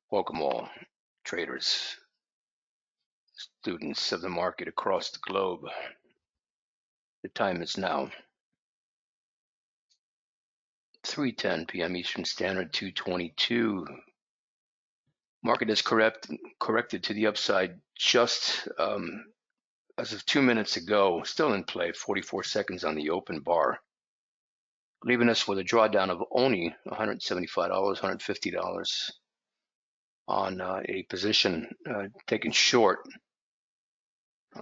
Welcome all traders, students of the market across the globe. The time is now 3:10 p.m. Eastern Standard, 2:22. Market has corrected to the upside just as of 2 minutes ago, still in play, 44 seconds on the open bar, leaving us with a drawdown of only $175, $150 on a position taken short,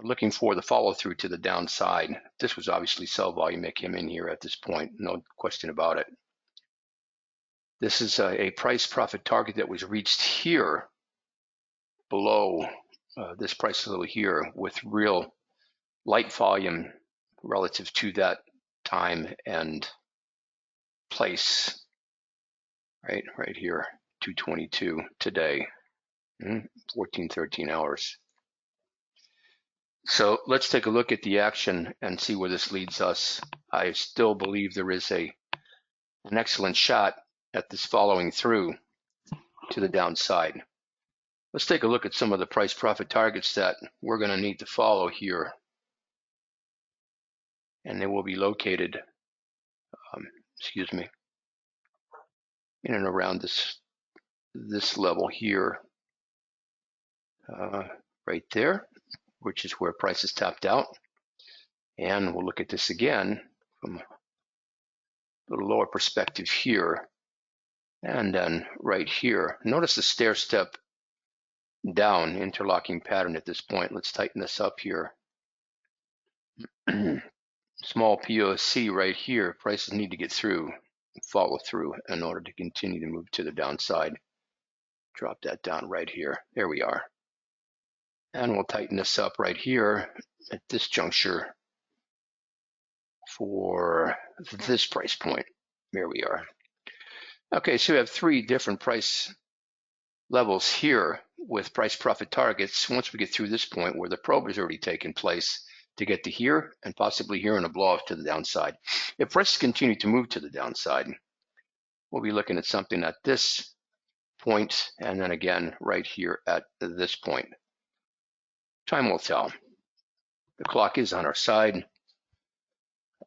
looking for the follow through to the downside. This was obviously sell volume that came in here at this point, no question about it. This is a price profit target that was reached here below this price level here with real light volume relative to that time and place, right here, 222 today, 13 hours. So let's take a look at the action and see where this leads us. I still believe there is an excellent shot at this following through to the downside. Let's take a look at some of the price profit targets that we're going to need to follow here. And they will be located, in and around this level here, right there, which is where prices topped out. And we'll look at this again from a little lower perspective here. And then right here, notice the stair step down interlocking pattern at this point. Let's tighten this up here. Small POC right here. Prices need to get through, follow through in order to continue to move to the downside. Drop that down right here. There we are. And we'll tighten this up right here at this juncture for this price point. There we are. Okay, so we have three different price levels here with price profit targets. Once we get through this point where the probe has already taken place to get to here and possibly here and a blow off to the downside. If prices continue to move to the downside, we'll be looking at something at this point and then again right here at this point. Time will tell. The clock is on our side.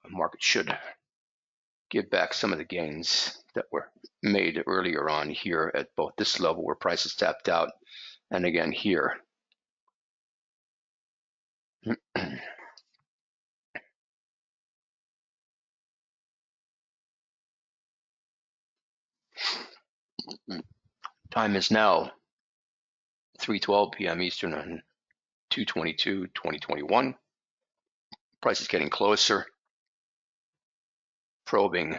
The market should give back some of the gains that were made earlier on here at both this level where prices tapped out and again here. Time is now 3:12 p.m. Eastern on 2/22/2021. Price is getting closer, probing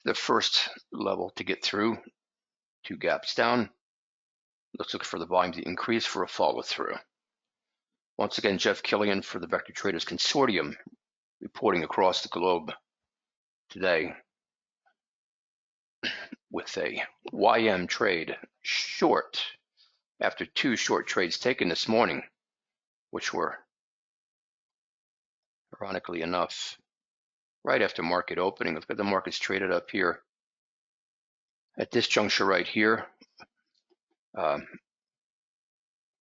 the first level to get through, 2 gaps down. Let's look for the volume to increase for a follow through. Once again, Jeff Killian for the Vector Traders Consortium reporting across the globe today with a YM trade short after 2 short trades taken this morning, which were, ironically enough, right after market opening. Look at the markets traded up here at this juncture right here.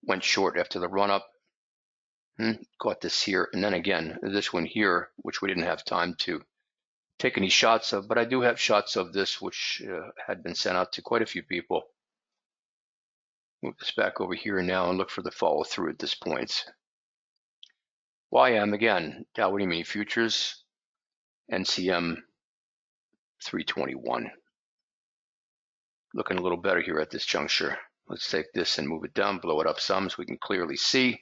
Went short after the run up, caught this here, and then again this one here, which we didn't have time to take any shots of, but I do have shots of this, which had been sent out to quite a few people. Move this back over here now and look for the follow through at this point. YM again, Dow Emini Futures, NCM 321. Looking a little better here at this juncture. Let's take this and move it down, blow it up some so we can clearly see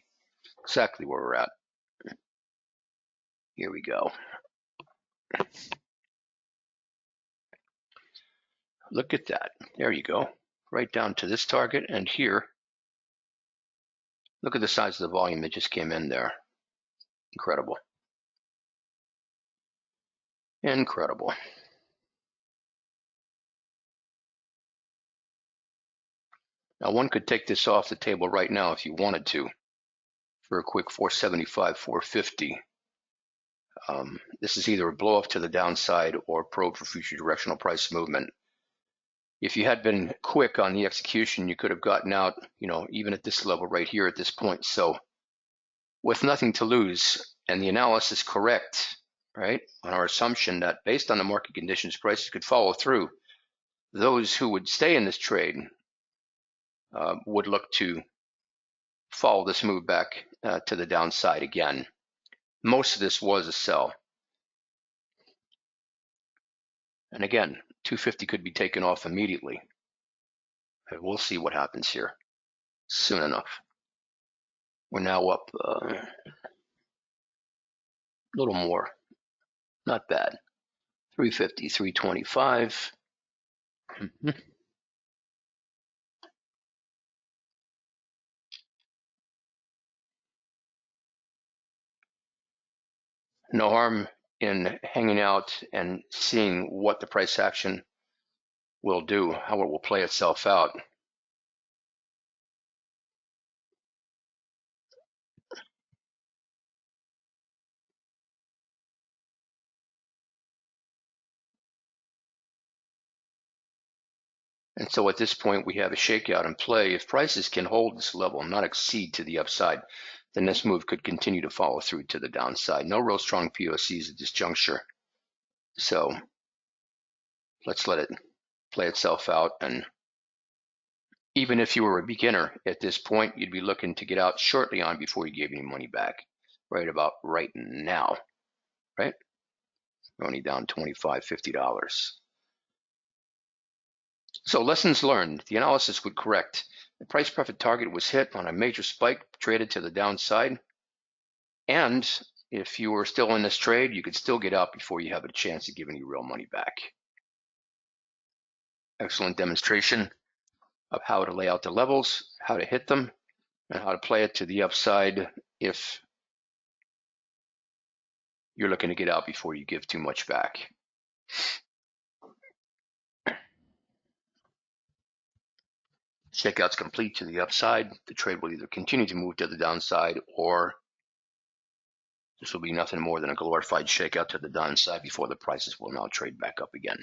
exactly where we're at. Here we go. Look at that. There you go. Right down to this target and here. Look at the size of the volume that just came in there. Incredible. Incredible. Now one could take this off the table right now if you wanted to for a quick 475, 450. This is either a blow off to the downside or probe for future directional price movement. If you had been cool quick on the execution, you could have gotten out, even at this level right here at this point. So with nothing to lose and the analysis correct, right, on our assumption that based on the market conditions, prices could follow through, those who would stay in this trade would look to follow this move back to the downside again. Most of this was a sell. And again, 250 could be taken off immediately. We'll see what happens here soon enough. We're now up a little more. Not bad. 350, 325. No harm in hanging out and seeing what the price action will do, how it will play itself out. And so at this point, we have a shakeout in play. If prices can hold this level and not exceed to the upside, then this move could continue to follow through to the downside. No real strong POCs at this juncture. So let's let it play itself out. And even if you were a beginner at this point, you'd be looking to get out shortly on before you gave any money back, right about right now, right? You're only down $25, $50. So lessons learned, the analysis would correct. The price profit target was hit on a major spike, traded to the downside. And if you were still in this trade, you could still get out before you have a chance of giving you real money back. Excellent demonstration of how to lay out the levels, how to hit them, and how to play it to the upside if you're looking to get out before you give too much back. Shakeout's complete to the upside. The trade will either continue to move to the downside, or this will be nothing more than a glorified shakeout to the downside before the prices will now trade back up again.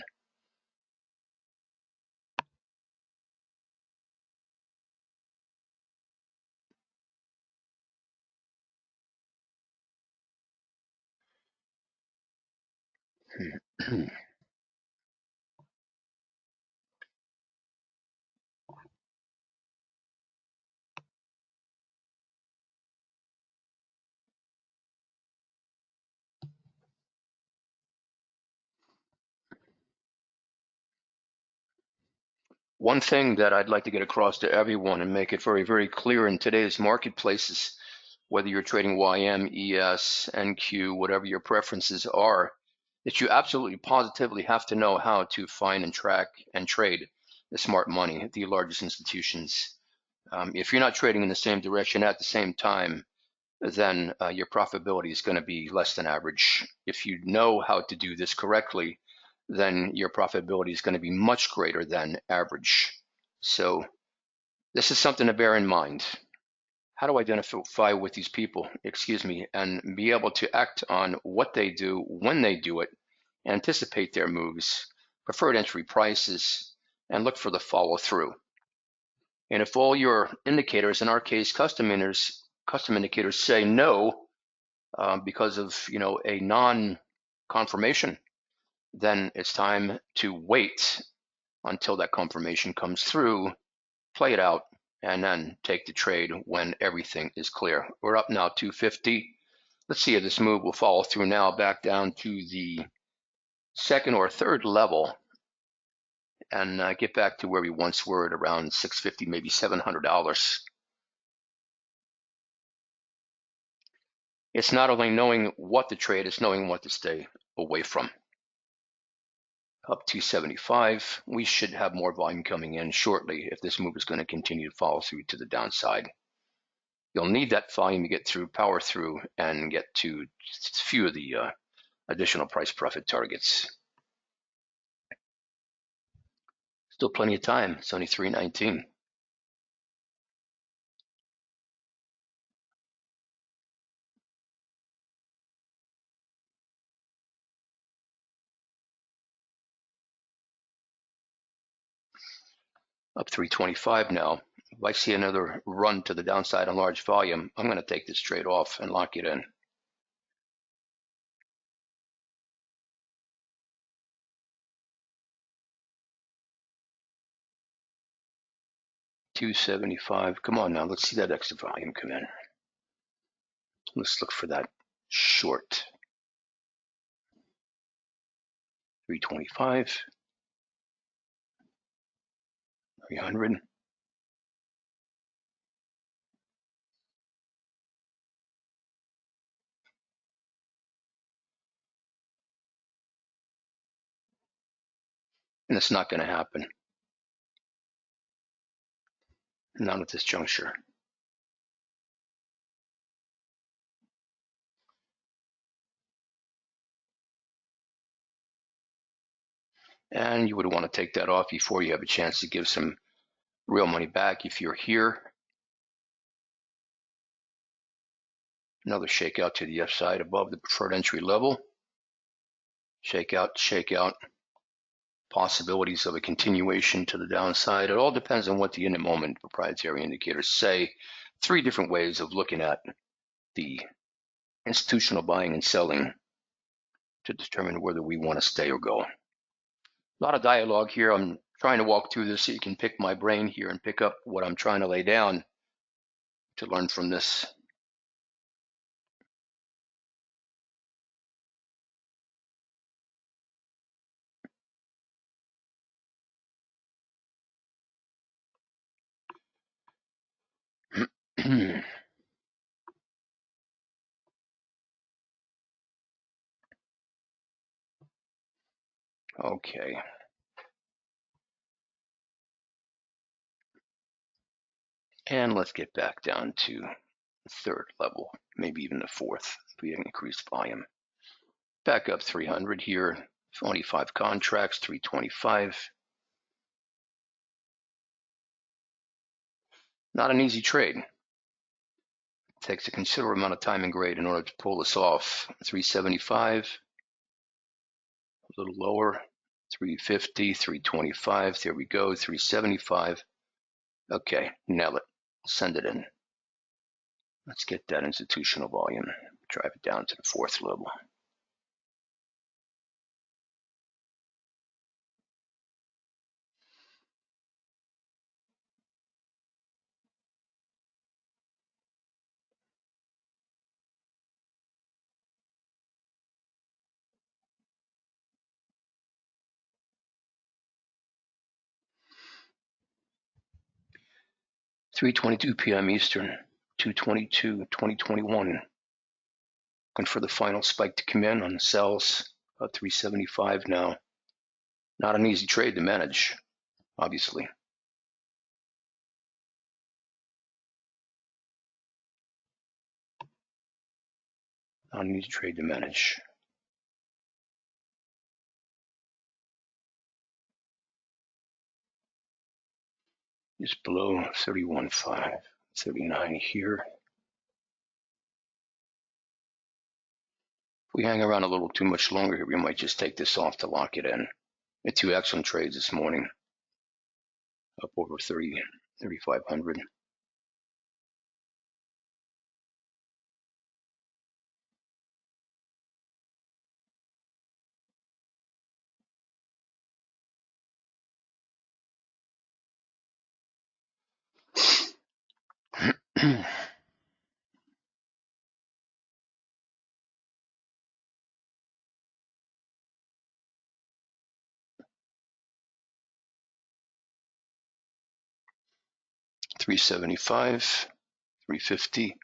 One thing that I'd like to get across to everyone and make it very, very clear in today's marketplaces, whether you're trading YM, ES, NQ, whatever your preferences are, that you absolutely positively have to know how to find and track and trade the smart money at the largest institutions. If you're not trading in the same direction at the same time, then your profitability is going to be less than average. If you know how to do this correctly, then your profitability is going to be much greater than average. So this is something to bear in mind. How to identify with these people, and be able to act on what they do when they do it, anticipate their moves, preferred entry prices, and look for the follow through. And if all your indicators, in our case, custom indicators say no because of a non-confirmation, then it's time to wait until that confirmation comes through, play it out, and then take the trade when everything is clear. We're up now 250. Let's see if this move will follow through now back down to the second or third level and get back to where we once were at around $650, maybe $700. It's not only knowing what to trade, it's knowing what to stay away from. Up 275. We should have more volume coming in shortly if this move is going to continue to follow through to the downside. You'll need that volume to get through, power through, and get to a few of the additional price profit targets. Still plenty of time. It's only 319. Up 325 now. If I see another run to the downside on large volume, I'm going to take this trade off and lock it in. $275. Come on now, let's see that extra volume come in. Let's look for that short. 325. 300. And it's not going to happen. Not at this juncture. And you would want to take that off before you have a chance to give some real money back. If you're here, another shakeout to the upside above the preferred entry level. Shakeout, shakeout. Possibilities of a continuation to the downside. It all depends on what the in the moment proprietary indicators say. 3 different ways of looking at the institutional buying and selling to determine whether we want to stay or go. A lot of dialogue here. I'm trying to walk through this so you can pick my brain here and pick up what I'm trying to lay down to learn from this. Okay. And let's get back down to the 3rd level, maybe even the 4th if we increase volume. Back up 300 here, 25 contracts, 325. Not an easy trade. It takes a considerable amount of time and grade in order to pull this off. 375, a little lower, 350, 325, there we go, 375. Okay, nail it, send it in. Let's get that institutional volume, drive it down to the 4th level. $3:22 p.m. Eastern, 2/22/2021. Looking for the final spike to come in on the sells, about 375 now. Not an easy trade to manage, obviously. Not an easy trade to manage. Just below 31.5, 39 here. If we hang around a little too much longer here, we might just take this off to lock it in. We had 2 excellent trades this morning, up over 3,500. $375, 350,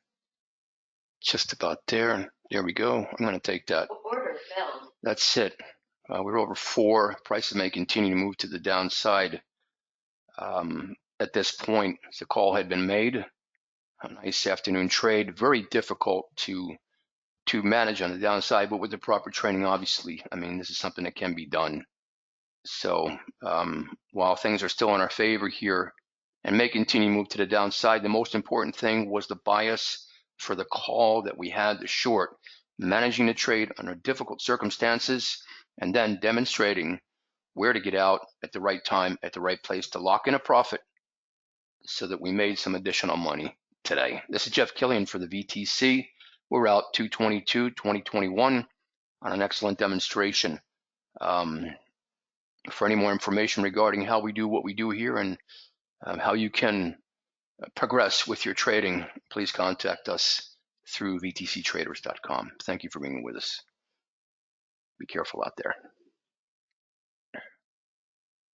just about there. There we go. I'm going to take that. That's it. We're over 4. Prices may continue to move to the downside. At this point, the call had been made. A nice afternoon trade. Very difficult to manage on the downside, but with the proper training, obviously, I mean, this is something that can be done. So while things are still in our favor here and may continue to move to the downside, the most important thing was the bias for the call that we had, the short, managing the trade under difficult circumstances, and then demonstrating where to get out at the right time, at the right place to lock in a profit so that we made some additional money today. This is Jeff Killian for the VTC. We're out 2/22/2021 on an excellent demonstration. For any more information regarding how we do what we do here and how you can progress with your trading, please contact us through vtctraders.com. Thank you for being with us. Be careful out there.